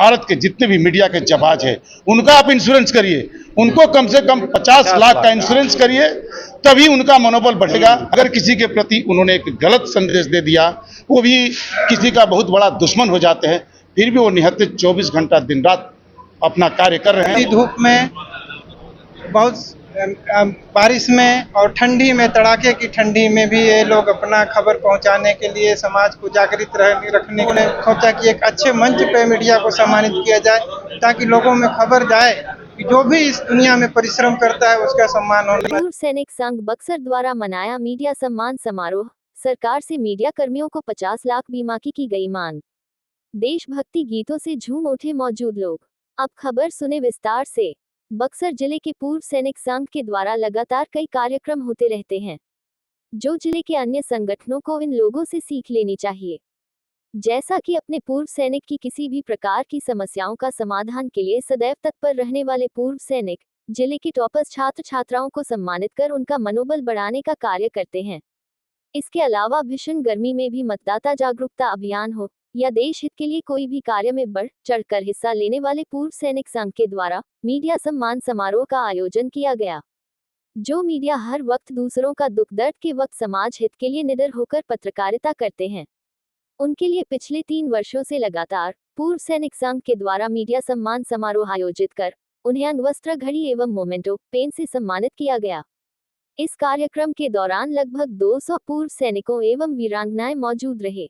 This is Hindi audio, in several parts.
भारत के जितने भी मीडिया के जाबाज हैं उनका आप इंश्योरेंस करिए, उनको कम से कम 50 लाख का इंश्योरेंस करिए, तभी उनका मनोबल बढ़ेगा। अगर किसी के प्रति उन्होंने एक गलत संदेश दे दिया, वो भी किसी का बहुत बड़ा दुश्मन हो जाते हैं, फिर भी वो निहत्थे 24 घंटा दिन रात अपना कार्य कर रहे हैं। धूप में, बहुत बारिश में और ठंडी में, तड़ाके की ठंडी में भी ये लोग अपना खबर पहुंचाने के लिए समाज को जागृत रखने के लिए सोचा कि एक अच्छे मंच पे मीडिया को सम्मानित किया जाए, ताकि लोगों में खबर जाए कि जो भी इस दुनिया में परिश्रम करता है उसका सम्मान होना। पूर्व सैनिक संघ बक्सर द्वारा मनाया मीडिया सम्मान समारोह। सरकार से मीडिया कर्मियों को 50 लाख बीमा की गई मांग। देशभक्ति गीतों से झूम उठे मौजूद लोग। अब खबर सुने विस्तार से। बक्सर जिले के पूर्व सैनिक संघ के द्वारा लगातार कई कार्यक्रम होते रहते हैं, जो जिले के अन्य संगठनों को इन लोगों से सीख लेनी चाहिए। जैसा कि अपने पूर्व सैनिक की किसी भी प्रकार की समस्याओं का समाधान के लिए सदैव तत्पर रहने वाले पूर्व सैनिक जिले के टॉपर्स छात्र छात्राओं को सम्मानित कर उनका मनोबल बढ़ाने का कार्य करते हैं। इसके अलावा भीषण गर्मी में भी मतदाता जागरूकता अभियान हो या देश हित के लिए कोई भी कार्य में बढ़ चढ़कर हिस्सा लेने वाले पूर्व सैनिक संघ के द्वारा मीडिया सम्मान समारोह का आयोजन किया गया। जो मीडिया हर वक्त दूसरों का दुख दर्द के वक्त समाज हित के लिए निडर होकर पत्रकारिता करते हैं, उनके लिए पिछले 3 वर्षों से लगातार पूर्व सैनिक संघ के द्वारा मीडिया सम्मान समारोह आयोजित कर उन्हें अंगवस्त्र, घड़ी एवं मोमेंटो पेन से सम्मानित किया गया। इस कार्यक्रम के दौरान लगभग 200 पूर्व सैनिकों एवं वीरांगनाएं मौजूद रहे।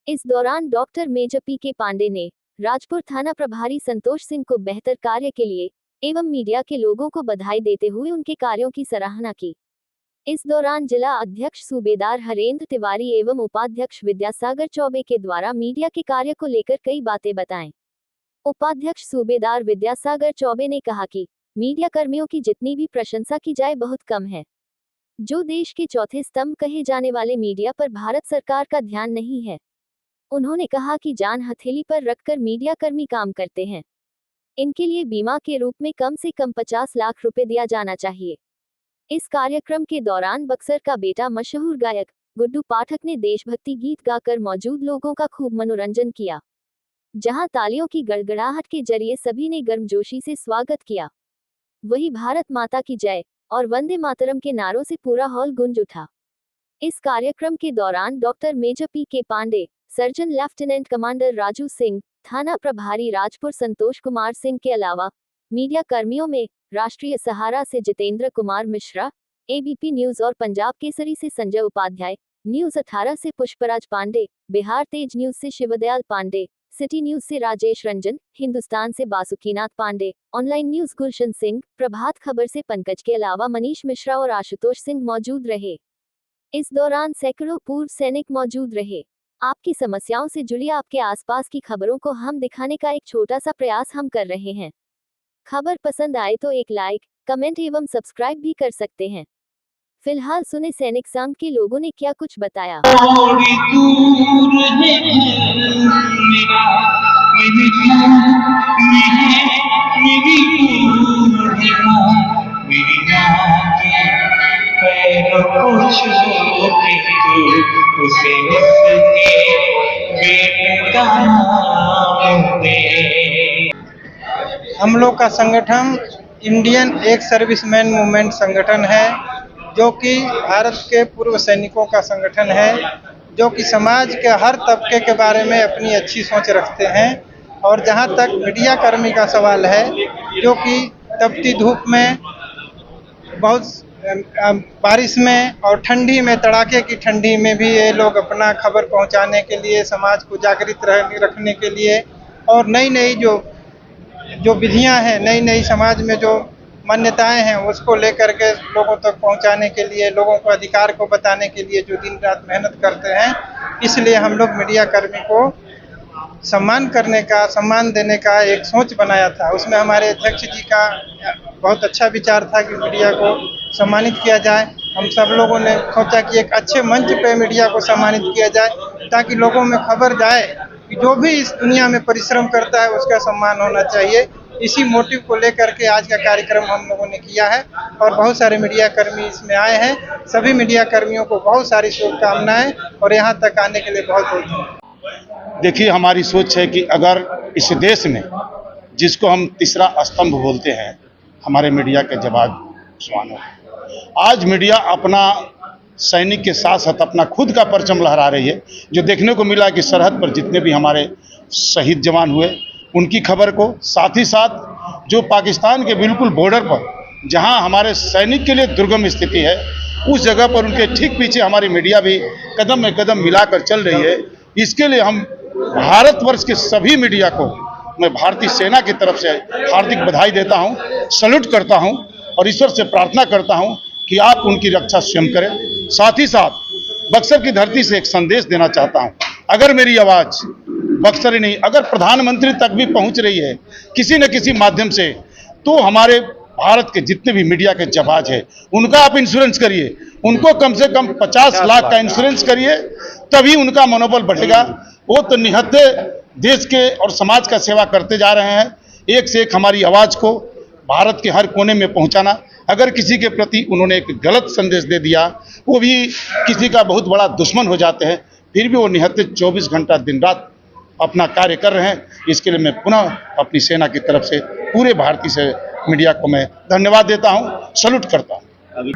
इस दौरान डॉक्टर मेजर पी.के. पांडे ने राजपुर थाना प्रभारी संतोष सिंह को बेहतर कार्य के लिए एवं मीडिया के लोगों को बधाई देते हुए उनके कार्यों की सराहना की। इस दौरान जिला अध्यक्ष सूबेदार हरेंद्र तिवारी एवं उपाध्यक्ष विद्यासागर चौबे के द्वारा मीडिया के कार्य को लेकर कई बातें बताएं। उपाध्यक्ष सूबेदार विद्यासागर चौबे ने कहा कि मीडिया कर्मियों की जितनी भी प्रशंसा की जाए बहुत कम है। जो देश के चौथे स्तंभ कहे जाने वाले मीडिया पर भारत सरकार का ध्यान नहीं है। उन्होंने कहा कि जान हथेली पर रखकर मीडिया कर्मी काम करते हैं। इनके लिए बीमा के रूप में कम से कम 50 लाख रुपए दिया जाना चाहिए। इस कार्यक्रम के दौरान बक्सर का बेटा मशहूर गायक गुड्डू पाठक ने देशभक्ति गीत गाकर मौजूद लोगों का खूब मनोरंजन किया, जहां तालियों की गड़गड़ाहट के जरिए सभी ने गर्मजोशी से स्वागत किया। वही भारत माता की जय और वंदे मातरम के नारों से पूरा हॉल गूंज उठा। इस कार्यक्रम के दौरान doctor major P K. Pandey, surgeon lieutenant commander Raju Singh, थाना प्रभारी राजपुर संतोष कुमार सिंह के अलावा मीडिया कर्मियों में राष्ट्रीय सहारा से जितेंद्र कुमार मिश्रा, एबीपी न्यूज और पंजाब केसरी से संजय उपाध्याय, न्यूज 18 से पुष्पराज पांडे, बिहार तेज न्यूज से शिवदयाल पांडे, सिटी न्यूज से राजेश रंजन, हिंदुस्तान से बासुकीनाथ पांडे, ऑनलाइन न्यूज गुलशन सिंह, प्रभात खबर से पंकज के अलावा मनीष मिश्रा और आशुतोष सिंह मौजूद रहे। इस दौरान सैकड़ों पूर्व सैनिक मौजूद रहे। आपकी समस्याओं से जुड़ी आपके आसपास की खबरों को हम दिखाने का एक छोटा सा प्रयास हम कर रहे हैं। खबर पसंद आए तो एक लाइक, कमेंट एवं सब्सक्राइब भी कर सकते हैं। फिलहाल सुने सैनिक संघ के लोगों ने क्या कुछ बताया। हम लोग का संगठन इंडियन एक सर्विसमैन मूवमेंट संगठन है, जो कि भारत के पूर्व सैनिकों का संगठन है, जो कि समाज के हर तबके के बारे में अपनी अच्छी सोच रखते हैं। और जहां तक मीडिया कर्मी का सवाल है, जो कि तपती धूप में, बहुत बारिश में और ठंडी में, तड़ाके की ठंडी में भी ये लोग अपना खबर पहुंचाने के लिए, समाज को जागृत रखने के लिए और नई नई जो विधियां हैं, नई नई समाज में जो मान्यताएं हैं, उसको लेकर के लोगों तक पहुंचाने के लिए, लोगों को अधिकार को बताने के लिए जो दिन रात मेहनत करते हैं। इसलिए हम लोग मीडिया कर्मी को सम्मान करने का, सम्मान देने का एक सोच बनाया था। उसमें हमारे अध्यक्ष जी का बहुत अच्छा विचार था कि मीडिया को सम्मानित किया जाए। हम सब लोगों ने सोचा कि एक अच्छे मंच पे मीडिया को सम्मानित किया जाए, ताकि लोगों में खबर जाए कि जो भी इस दुनिया में परिश्रम करता है उसका सम्मान होना चाहिए। इसी मोटिव को लेकर के आज का कार्यक्रम हम लोगों ने किया है और बहुत सारे मीडिया कर्मी इसमें आए हैं। सभी मीडिया कर्मियों को बहुत सारी शुभकामनाएं और यहाँ तक आने के लिए बहुत बहुत धन्यवाद। देखिए, हमारी सोच है कि अगर इस देश में जिसको हम तीसरा स्तंभ बोलते हैं, हमारे मीडिया के जवानों, आज मीडिया अपना सैनिक के साथ साथ अपना खुद का परचम लहरा रही है। जो देखने को मिला कि सरहद पर जितने भी हमारे शहीद जवान हुए उनकी खबर को, साथ ही साथ जो पाकिस्तान के बिल्कुल बॉर्डर पर जहां हमारे सैनिक के लिए दुर्गम स्थिति है, उस जगह पर उनके ठीक पीछे हमारी मीडिया भी कदम में कदम मिलाकर चल रही है। इसके लिए हम भारतवर्ष के सभी मीडिया को मैं भारतीय सेना की तरफ से हार्दिक बधाई देता हूं, सैल्यूट करता हूं और ईश्वर से प्रार्थना करता हूं कि आप उनकी रक्षा स्वयं करें। साथ ही साथ बक्सर की धरती से एक संदेश देना चाहता हूं, अगर मेरी आवाज़ बक्सर ही नहीं, अगर प्रधानमंत्री तक भी पहुंच रही है किसी न किसी माध्यम से, तो हमारे भारत के जितने भी मीडिया के जाबाज है उनका आप इंश्योरेंस करिए, उनको कम से कम 50 लाख का इंश्योरेंस करिए, तभी उनका मनोबल बढ़ेगा। वो तो निहत्थे देश के और समाज का सेवा करते जा रहे हैं, एक से एक हमारी आवाज़ को भारत के हर कोने में पहुंचाना। अगर किसी के प्रति उन्होंने एक गलत संदेश दे दिया, वो भी किसी का बहुत बड़ा दुश्मन हो जाते हैं, फिर भी वो निहत्थे 24 घंटा दिन रात अपना कार्य कर रहे हैं। इसके लिए मैं पुनः अपनी सेना की तरफ से पूरे भारतीय से मीडिया को मैं धन्यवाद देता हूं, सैल्यूट करता हूं।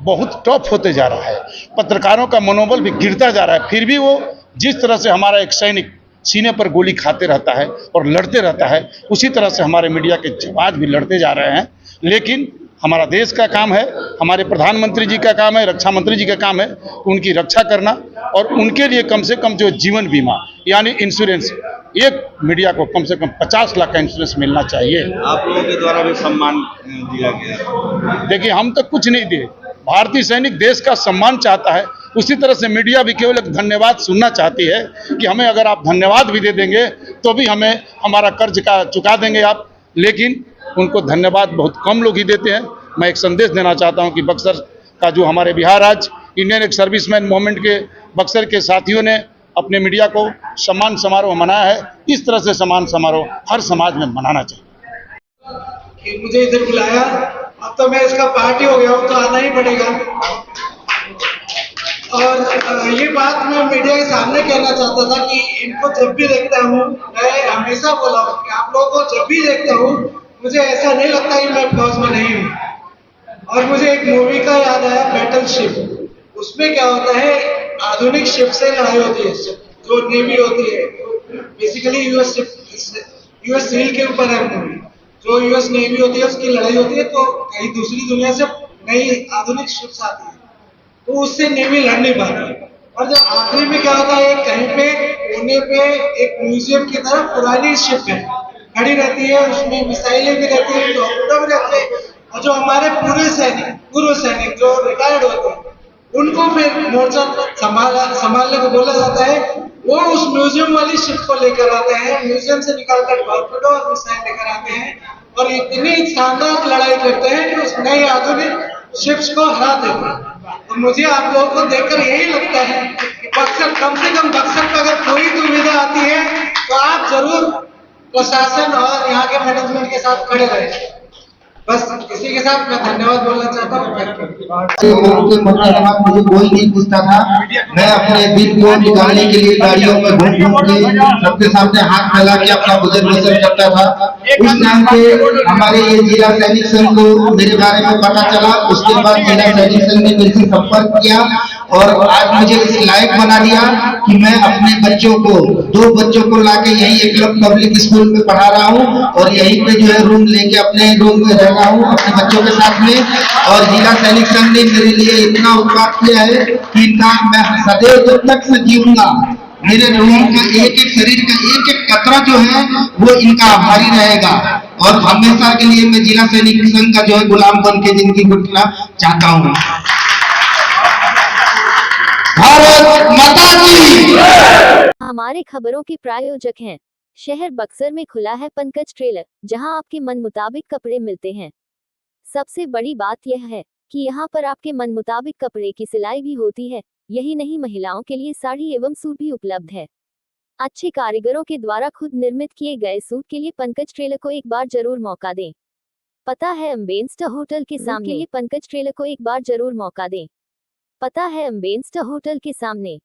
बहुत टफ होते जा रहा है, पत्रकारों का मनोबल भी गिरता जा रहा है, फिर भी वो जिस तरह से हमारा एक सैनिक सीने पर गोली खाते रहता है और लड़ते रहता है, उसी तरह से हमारे मीडिया के जवान भी लड़ते जा रहे हैं। लेकिन हमारा देश का काम है, हमारे प्रधानमंत्री जी का काम है, रक्षा मंत्री जी का काम है उनकी रक्षा करना, और उनके लिए कम से कम जो जीवन बीमा यानी इंश्योरेंस, एक मीडिया को कम से कम 50 लाख का इंश्योरेंस मिलना चाहिए। आप लोगों के द्वारा भी सम्मान दिया गया। देखिए, हम तो कुछ नहीं दिए, भारतीय सैनिक देश का सम्मान चाहता है, उसी तरह से मीडिया भी केवल एक धन्यवाद सुनना चाहती है कि हमें अगर आप धन्यवाद भी दे देंगे तो भी हमें हमारा कर्ज का चुका देंगे आप, लेकिन उनको धन्यवाद बहुत कम लोग ही देते हैं। मैं एक संदेश देना चाहता हूं कि बक्सर का जो हमारे बिहार राज्य इंडियन एक सर्विसमैन मूवमेंट के बक्सर के साथियों ने अपने मीडिया को सम्मान समारोह मनाया है, इस तरह से सम्मान समारोह हर समाज में मनाना चाहिए। कि मुझे इधर बुलाया, अब तो मैं इसका पार्टी हो गया हूँ तो आना ही पड़ेगा। और ये बात मैं मीडिया के सामने कहना चाहता था कि इनको जब भी देखता हूँ, मैं हमेशा बोला हूँ कि आप लोगों को जब भी देखता हूँ मुझे ऐसा नहीं लगता कि मैं फौज में नहीं हूँ। और मुझे एक मूवी का याद आया, बैटलशिप। उसमें क्या होता है, आधुनिक शिप से लड़ाई होती है, जो नेवी होती है, बेसिकली यूएस सील के ऊपर है मूवी। जो यूएस नेवी होती है उसकी लड़ाई होती है, तो कहीं दूसरी दुनिया से नई आधुनिक शिप्स आती है, तो उससे नेवी लड़ नहीं पाती। और जब आखिरी में क्या होता है, कहीं पे कोने पे एक म्यूजियम की तरह पुरानी शिप है, खड़ी रहती है, उसमें मिसाइलें भी रहती है, टॉर्पेडो भी रहते हैं, और जो हमारे पूर्व सैनिक जो रिटायर्ड होते हैं उनको फिर मोर्चा संभालने को बोला जाता है। वो उस म्यूजियम वाली शिप को लेकर आते हैं, म्यूजियम से निकालकर टॉर्पेडो और मिसाइल लेकर आते हैं, और इतनी शानदार लड़ाई करते हैं कि उस नई आधुनिक शिप्स को हरा देते हैं। तो मुझे आप लोगों को देखकर यही लगता है कि बक्सर, कम से कम बक्सर पर अगर कोई दुविधा आती है तो आप जरूर प्रशासन और यहाँ के मैनेजमेंट के साथ खड़े रहे। बस इसी के साथ मैं धन्यवाद बोलना चाहता हूँ। मुझे कोई नहीं पूछता था, मैं अपने दिल को निकालने के लिए गाड़ियों में घूम के सबके सामने हाथ फैला के अपना गुजर बसर करता था। उस टाइम पे हमारे ये जिला सैनिक संघ को मेरे बारे में पता चला, उसके बाद जिला सैनिक संघ ने मेरे से संपर्क किया और आज मुझे इस लायक बना दिया कि मैं अपने बच्चों को, 2 बच्चों को लाके यही एकलव्य पब्लिक स्कूल में पढ़ा रहा हूँ, और यहीं पे जो है रूम लेके अपने रूम में रह रहा हूँ अपने बच्चों के साथ में। और जिला सैनिक संघ ने मेरे लिए इतना उपकार किया है कि इनका मैं सदैव जब तक से जीऊंगा, मेरे रूम का एक एक शरीर का एक एक कतरा जो है वो इनका आभारी रहेगा, और हमेशा के लिए मैं जिला सैनिक संघ का जो है गुलाम बन के जिंदगी गुजारना चाहता हूँ। भारत माता की। हमारे खबरों के प्रायोजक हैं शहर बक्सर में खुला है पंकज ट्रेलर, जहां आपके मन मुताबिक कपड़े मिलते हैं। सबसे बड़ी बात यह है कि यहां पर आपके मन मुताबिक कपड़े की सिलाई भी होती है। यही नहीं, महिलाओं के लिए साड़ी एवं सूट भी उपलब्ध है। अच्छे कारीगरों के द्वारा खुद निर्मित किए गए सूट के लिए पंकज ट्रेलर को एक बार जरूर मौका दें। पता है अम्बेन्स्टर होटल के सामने, पंकज ट्रेलर को एक बार जरूर मौका दें। पता है अम्बेन्स्टर होटल के सामने।